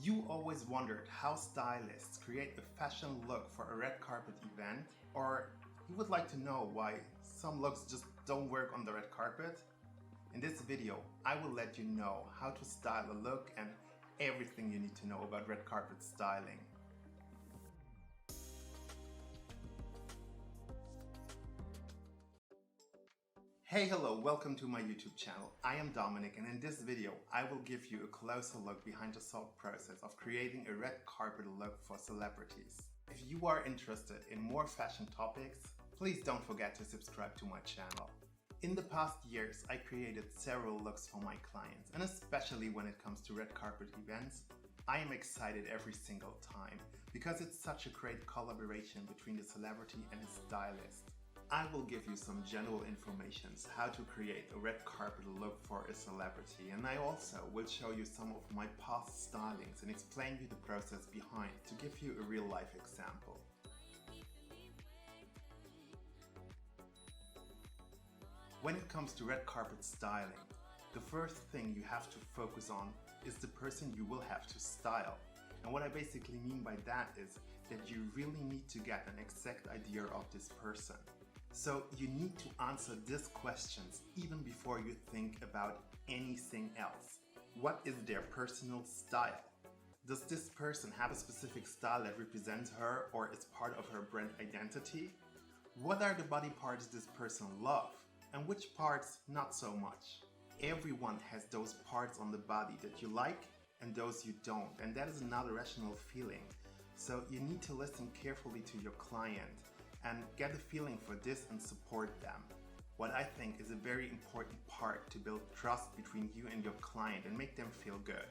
You always wondered how stylists create a fashion look for a red carpet event, or you would like to know why some looks just don't work on the red carpet? In this video, I will let you know how to style a look and everything you need to know about red carpet styling. Hey, hello, welcome to my YouTube channel. I am Dominic, and in this video I will give you a closer look behind the thought process of creating a red carpet look for celebrities. If you are interested in more fashion topics, please don't forget to subscribe to my channel. In the past years, I created several looks for my clients, and especially when it comes to red carpet events, I am excited every single time because it's such a great collaboration between the celebrity and his stylist. I will give you some general information how to create a red carpet look for a celebrity, and I also will show you some of my past stylings and explain you the process behind to give you a real life example. When it comes to red carpet styling, the first thing you have to focus on is the person you will have to style. And what I basically mean by that is that you really need to get an exact idea of this person. So you need to answer these questions even before you think about anything else. What is their personal style? Does this person have a specific style that represents her or is part of her brand identity? What are the body parts this person loves and which parts not so much? Everyone has those parts on the body that you like and those you don't, and that is not a rational feeling. So you need to listen carefully to your client and get a feeling for this and support them. What I think is a very important part to build trust between you and your client and make them feel good.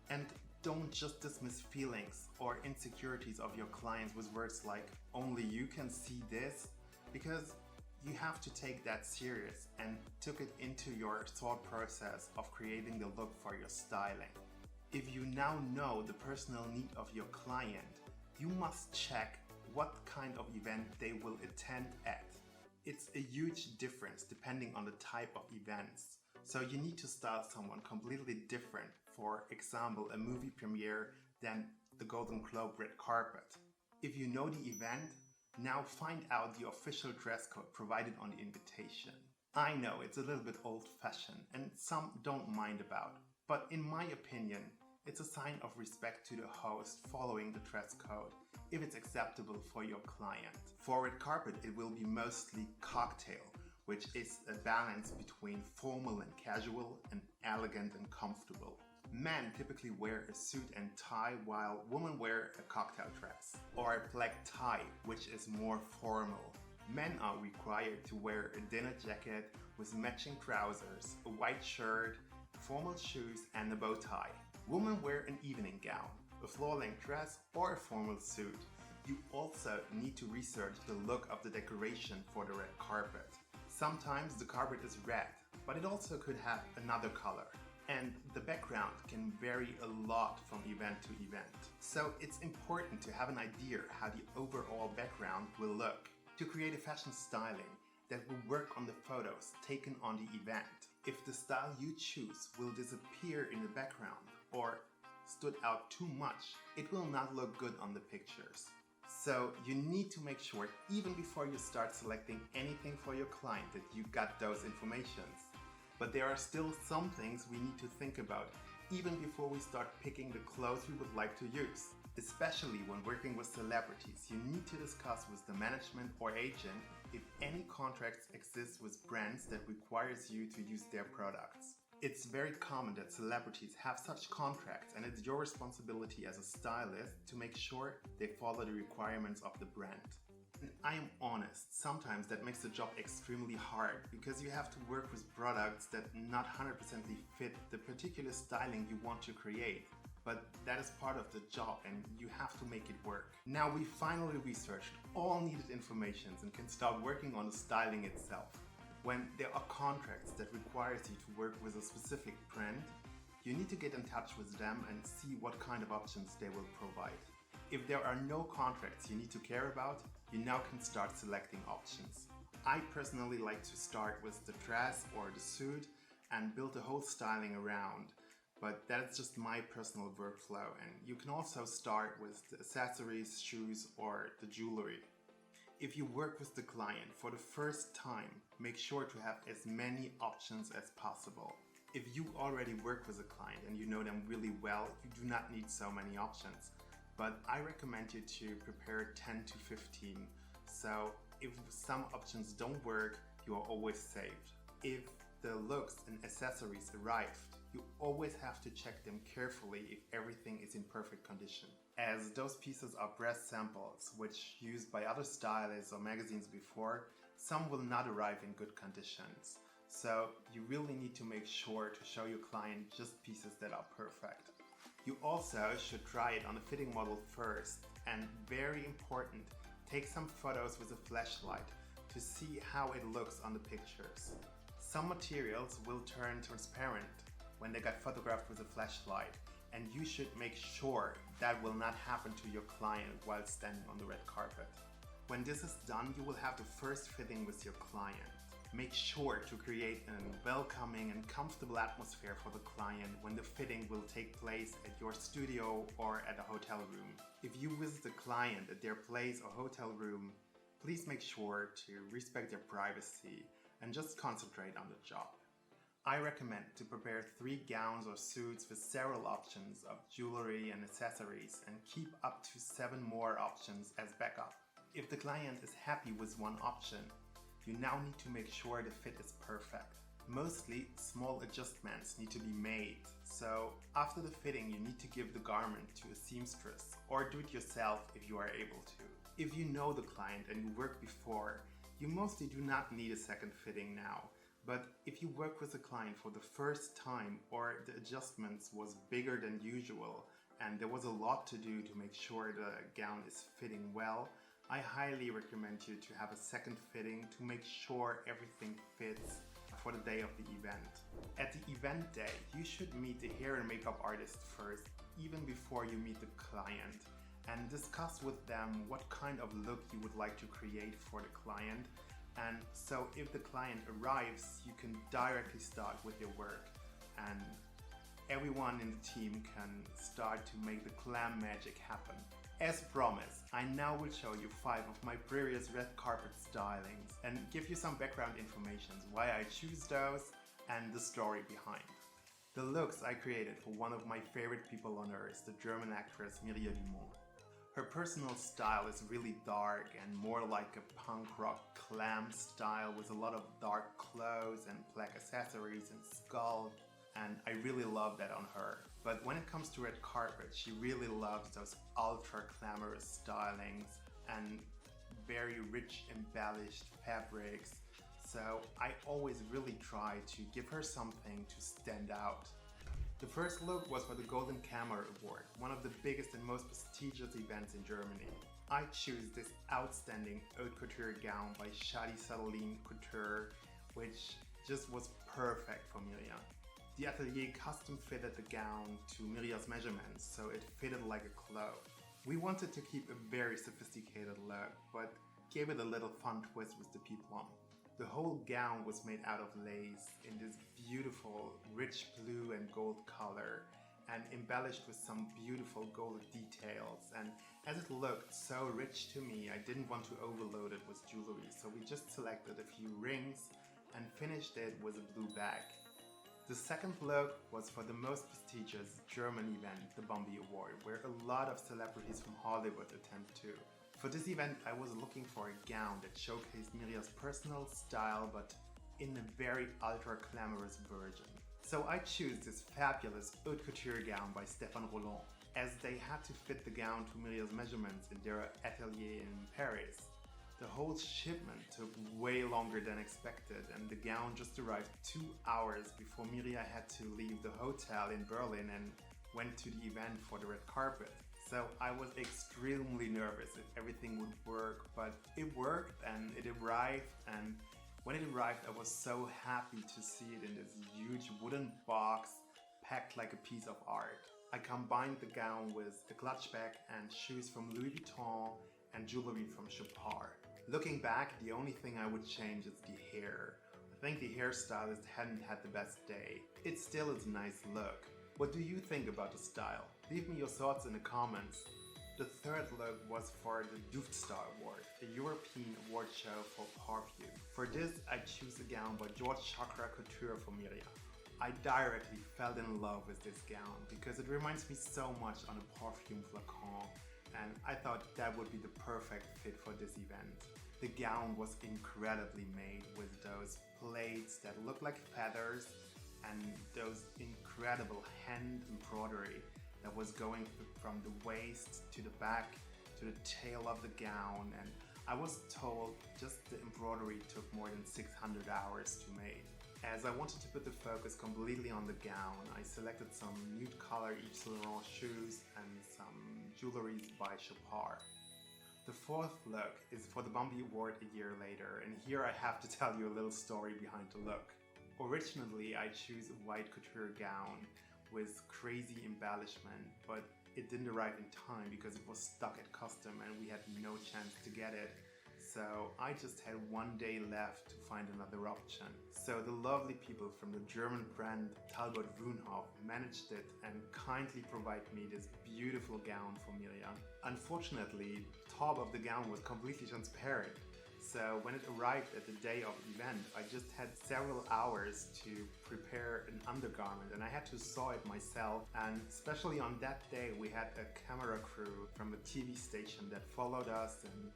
And don't just dismiss feelings or insecurities of your clients with words like only you can see this, because you have to take that serious and took it into your thought process of creating the look for your styling. If you now know the personal need of your client, you must check what kind of event they will attend at. It's a huge difference depending on the type of events. So you need to style someone completely different, for example a movie premiere, than the Golden Globe red carpet. If you know the event, now find out the official dress code provided on the invitation. I know it's a little bit old-fashioned and some don't mind about, but in my opinion, it's a sign of respect to the host following the dress code, if it's acceptable for your client. For red carpet, it will be mostly cocktail, which is a balance between formal and casual and elegant and comfortable. Men typically wear a suit and tie, while women wear a cocktail dress or a black tie, which is more formal. Men are required to wear a dinner jacket with matching trousers, a white shirt, formal shoes and a bow tie. Women wear an evening gown, a floor-length dress or a formal suit. You also need to research the look of the decoration for the red carpet. Sometimes the carpet is red, but it also could have another color. And the background can vary a lot from event to event. So it's important to have an idea how the overall background will look. To create a fashion styling that will work on the photos taken on the event, if the style you choose will disappear in the background or stood out too much, it will not look good on the pictures. So you need to make sure, even before you start selecting anything for your client, that you got those informations. But there are still some things we need to think about even before we start picking the clothes we would like to use. Especially when working with celebrities, you need to discuss with the management or agent if any contracts exist with brands that requires you to use their products. It's very common that celebrities have such contracts, and it's your responsibility as a stylist to make sure they follow the requirements of the brand. And I am honest, sometimes that makes the job extremely hard because you have to work with products that not 100% fit the particular styling you want to create. But that is part of the job and you have to make it work. Now we finally researched all needed information and can start working on the styling itself. When there are contracts that requires you to work with a specific brand, you need to get in touch with them and see what kind of options they will provide. If there are no contracts you need to care about, you now can start selecting options. I personally like to start with the dress or the suit and build the whole styling around. but that's just my personal workflow, and you can also start with the accessories, shoes, or the jewelry. If you work with the client for the first time, make sure to have as many options as possible. If you already work with a client and you know them really well, you do not need so many options. But I recommend you to prepare 10 to 15. So if some options don't work, you are always saved. If the looks and accessories arrived, you always have to check them carefully if everything is in perfect condition, as those pieces are press samples which used by other stylists or magazines before. Some will not arrive in good conditions, so you really need to make sure to show your client just pieces that are perfect. You also should try it on a fitting model first, and very important, take some photos with a flashlight to see how it looks on the pictures. Some materials will turn transparent when they got photographed with a flashlight, and you should make sure that will not happen to your client while standing on the red carpet. When this is done, you will have the first fitting with your client. Make sure to create a welcoming and comfortable atmosphere for the client when the fitting will take place at your studio or at a hotel room. If you visit the client at their place or hotel room, please make sure to respect their privacy and just concentrate on the job. I recommend to prepare 3 gowns or suits with several options of jewelry and accessories, and keep up to 7 more options as backup. If the client is happy with one option, you now need to make sure the fit is perfect. Mostly small adjustments need to be made, so after the fitting you need to give the garment to a seamstress or do it yourself if you are able to. If you know the client and you worked before, you mostly do not need a second fitting now. But if you work with a client for the first time, or the adjustments was bigger than usual and there was a lot to do to make sure the gown is fitting well, I highly recommend you to have a second fitting to make sure everything fits for the day of the event. At the event day, you should meet the hair and makeup artist first, even before you meet the client, and discuss with them what kind of look you would like to create for the client. And so if the client arrives, you can directly start with your work, and everyone in the team can start to make the glam magic happen. As promised, I now will show you 5 of my previous red carpet stylings and give you some background information, why I choose those and the story behind. The looks I created for one of my favorite people on earth, the German actress Mireille Dumont. Her personal style is really dark and more like a punk rock glam style with a lot of dark clothes and black accessories and skull, and I really love that on her. But when it comes to red carpet, she really loves those ultra glamorous stylings and very rich embellished fabrics, so I always really try to give her something to stand out. The first look was for the Golden Camera Award, one of the biggest and most prestigious events in Germany. I choose this outstanding haute couture gown by Shadi Sadaline Couture, which just was perfect for Miriam. The atelier custom fitted the gown to Miriam's measurements, so it fitted like a glove. We wanted to keep a very sophisticated look, but gave it a little fun twist with the peplum. The whole gown was made out of lace in this beautiful rich blue and gold color, and embellished with some beautiful gold details. And as it looked so rich to me, I didn't want to overload it with jewelry, so we just selected a few rings and finished it with a blue bag. The second look was for the most prestigious German event, the Bombi Award, where a lot of celebrities from Hollywood attend too. For this event, I was looking for a gown that showcased Miriam's personal style, but in a very ultra glamorous version. So I chose this fabulous haute couture gown by Stéphane Roland, as they had to fit the gown to Miriam's measurements in their atelier in Paris. The whole shipment took way longer than expected, and the gown just arrived 2 hours before Miriam had to leave the hotel in Berlin and went to the event for the red carpet. So I was extremely nervous if everything would work, but it worked and it arrived, and when it arrived I was so happy to see it in this huge wooden box packed like a piece of art. I combined the gown with a clutch bag and shoes from Louis Vuitton and jewelry from Chopard. Looking back, the only thing I would change is the hair. I think the hairstylist hadn't had the best day. It still is a nice look, What do you think about the style? Leave me your thoughts in the comments. The third look was for the Star Award, a European award show for perfume. For this, I choose a gown by George Chakra Couture for Miriam. I directly fell in love with this gown because it reminds me so much on a perfume flacon, and I thought that would be the perfect fit for this event. The gown was incredibly made with those plaits that look like feathers and those incredible hand embroidery that was going from the waist to the back to the tail of the gown, and I was told just the embroidery took more than 600 hours to make. As I wanted to put the focus completely on the gown, I selected some nude color Yves Saint Laurent shoes and some jewelry by Chopard. The fourth look is for the Bambi Award a year later, and here I have to tell you a little story behind the look. Originally, I chose a white couture gown with crazy embellishment, but it didn't arrive in time because it was stuck at custom and we had no chance to get it. So I just had one day left to find another option. So the lovely people from the German brand Talbot Wunhoff managed it and kindly provided me this beautiful gown for Miriam. Unfortunately, the top of the gown was completely transparent. So when it arrived at the day of the event, I just had several hours to prepare an undergarment and I had to sew it myself. And especially on that day, we had a camera crew from a TV station that followed us and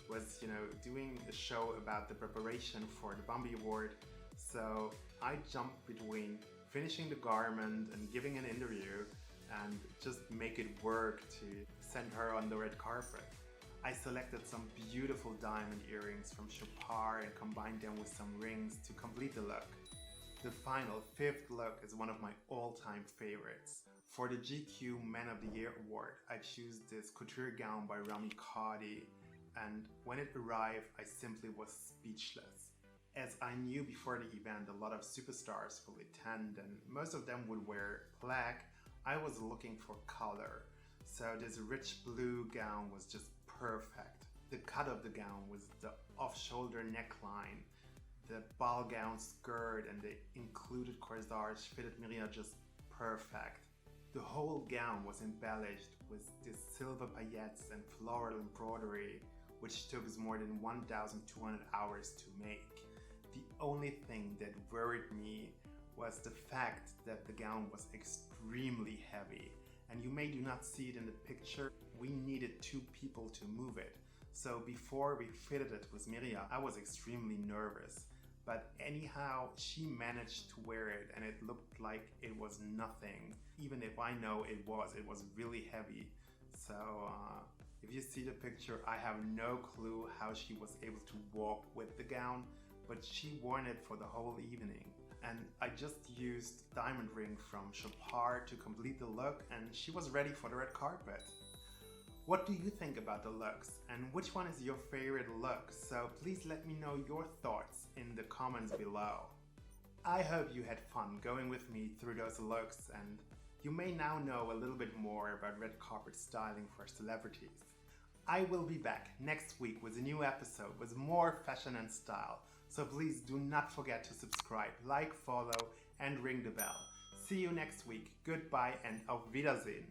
was, doing a show about the preparation for the Bambi Award. So I jumped between finishing the garment and giving an interview and just make it work to send her on the red carpet. I selected some beautiful diamond earrings from Chopard and combined them with some rings to complete the look. The final fifth look is one of my all-time favorites. For the GQ Man of the Year award, I choose this couture gown by Rami Khadi, and when it arrived, I simply was speechless. As I knew before the event a lot of superstars will attend and most of them would wear black, I was looking for color. So this rich blue gown was just perfect. The cut of the gown was the off-shoulder neckline, the ball gown skirt and the included corsage fitted Miriam just perfect. The whole gown was embellished with these silver paillettes and floral embroidery, which took us more than 1,200 hours to make. The only thing that worried me was the fact that the gown was extremely heavy. And you may do not see it in the picture, we needed 2 people to move it. So before we fitted it with Miriam, I was extremely nervous. But anyhow, she managed to wear it and it looked like it was nothing. Even if I know it was really heavy. So if you see the picture, I have no clue how she was able to walk with the gown, but she wore it for the whole evening. And I just used diamond ring from Chopard to complete the look and she was ready for the red carpet. What do you think about the looks and which one is your favorite look? So please let me know your thoughts in the comments below. I hope you had fun going with me through those looks and you may now know a little bit more about red carpet styling for celebrities. I will be back next week with a new episode with more fashion and style. So please do not forget to subscribe, like, follow and ring the bell. See you next week. Goodbye and auf Wiedersehen.